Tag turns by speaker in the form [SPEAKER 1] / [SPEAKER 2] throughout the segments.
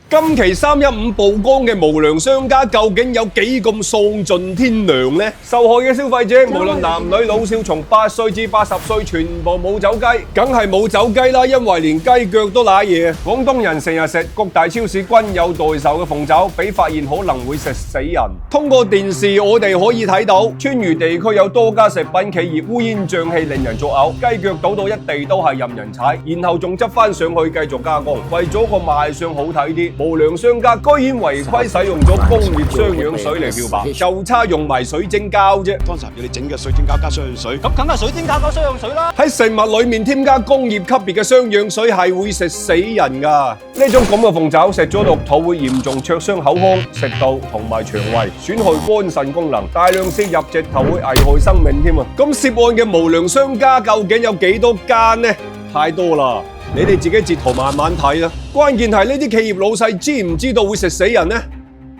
[SPEAKER 1] 今期315曝光嘅無良商家究竟有幾咁喪盡天良呢？受害嘅消費者無論男女老少，從8歲至80歲，全部冇走雞，梗係冇走雞啦，因為連雞腳都瀨嘢。廣東人成日食，各大超市均有代售嘅鳳爪，俾發現可能會食死人。通過電視我哋可以睇到，川渝地區有多家食品企業烏煙瘴氣，令人作嘔，雞腳倒到一地都係任人踩，然後仲執翻上去繼續加工，為咗個賣相好睇啲。無良商家居然違規使用咗工業雙氧水嚟漂白，就差用埋水晶膠啫。
[SPEAKER 2] 當時叫你整嘅水晶膠加雙氧水，咁梗係水晶膠加雙氧水啦。
[SPEAKER 1] 喺食物裏面添加工業級別嘅雙氧水係會食死人㗎。呢種咁嘅鳳爪食咗落肚會嚴重灼傷口腔、食道同埋腸胃，損害肝腎功能，大量攝入直頭會危害生命添啊！咁涉案嘅無良商家究竟有幾多間呢？太多啦！你哋自己截圖慢慢睇啦。關鍵係呢啲企業老細知唔知道會食死人呢？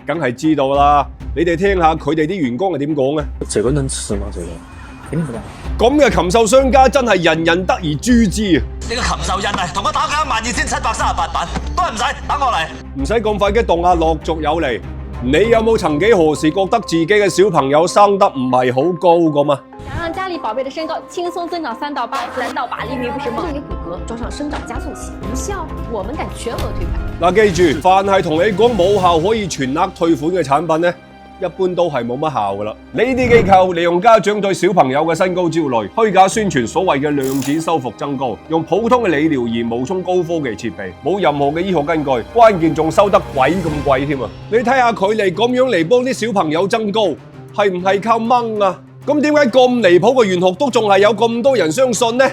[SPEAKER 1] 梗係知道啦。你哋聽下佢哋啲員工係點講嘅。
[SPEAKER 3] 這個能吃嗎？這個肯定不能。
[SPEAKER 1] 咁嘅禽獸商家真係人人得而誅之啊！
[SPEAKER 4] 呢個禽獸印啊，同我打價12738版，都係唔使等我嚟。
[SPEAKER 1] 唔使咁快激動啊，陸續有嚟。你有冇曾幾何時覺得自己嘅小朋友生得唔係好高咁啊？
[SPEAKER 5] 想讓家裡寶貝的身高輕鬆增長3到8到8厘米不是夢。給骨骼裝上生長加速器，無效，我們敢全額退款。
[SPEAKER 1] 嗱，記住，凡係同你講冇效可以全額退款嘅產品呢，一般都係冇乜效噶啦。呢啲機構利用家長對小朋友嘅身高焦慮，虛假宣傳所謂嘅量子修復增高，用普通嘅理療儀冒充高科技設備，冇任何嘅醫學根據，關鍵仲收得鬼咁貴添啊！你睇下佢哋咁樣嚟幫啲小朋友增高，係唔係靠掹啊？咁點解咁離譜嘅玄學都仲係有咁多人相信呢？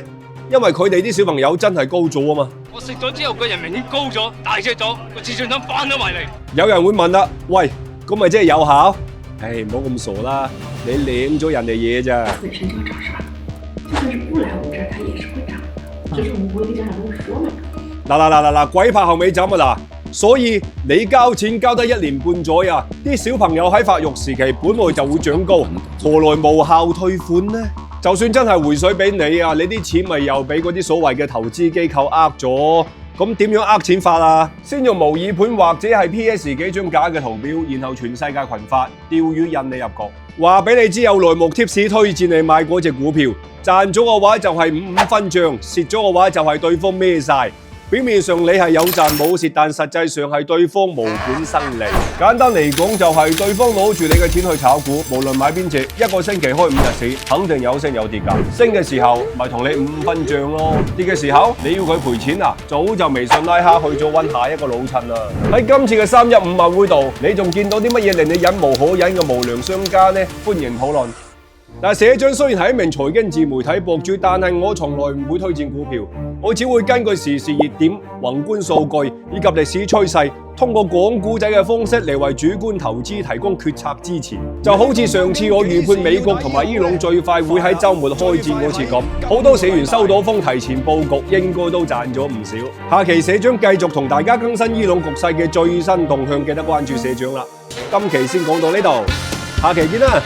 [SPEAKER 1] 因為佢哋啲小朋友真係高咗啊嘛！
[SPEAKER 6] 我食咗之後個人明顯高咗、大隻咗，個自信心翻咗埋嚟。
[SPEAKER 1] 有人會問啦，喂，咁咪即係有效？唉，唔好咁傻啦，你領咗人哋嘢咋？
[SPEAKER 7] 會身體長上來，就算是不來我們這兒，它也是會長的。就是我們不會跟家長都說嘛。
[SPEAKER 1] 嗱，鬼拍後尾枕啊嗱！所以你交錢交得1年半載啊，啲小朋友喺發育時期本來就會長高，何來無效退款呢？就算真係回水俾你啊，你啲錢咪又俾嗰啲所謂嘅投資機構呃咗。咁點樣呃錢法啊？先用模擬盤或者係 PS 幾張假嘅圖表，然後全世界群發釣魚引你入局。話俾你知有內幕貼士推薦你買嗰隻股票，賺咗嘅話就係55分賬，蝕咗嘅話就係對方孭晒。表面上你係有賺冇蝕，但實際上係對方無本生利。簡單嚟講就係對方攞住你嘅錢去炒股，無論買邊隻，一個星期開5日市，肯定有升有跌㗎。升嘅時候咪同你55分賬咯，跌嘅時候你要佢賠錢啊，早就微信拉黑去咗揾下一個老襯啦。喺今次嘅315晚會度，你仲見到啲乜嘢令你忍無可忍嘅無良商家呢？歡迎討論。但社長雖然係一名財經自媒體博主，但係我從來唔會推薦股票，我只會根據時事熱點、宏觀數據以及歷史趨勢，通過講古仔嘅方式嚟為主觀投資提供決策支持。就好似上次我預判美國同埋伊朗最快會喺週末開戰嗰次咁，好多社員收到風提前佈局，應該都賺咗唔少。下期社長繼續同大家更新伊朗局勢嘅最新動向，記得關注社長啦。今期先講到呢度，下期見啦！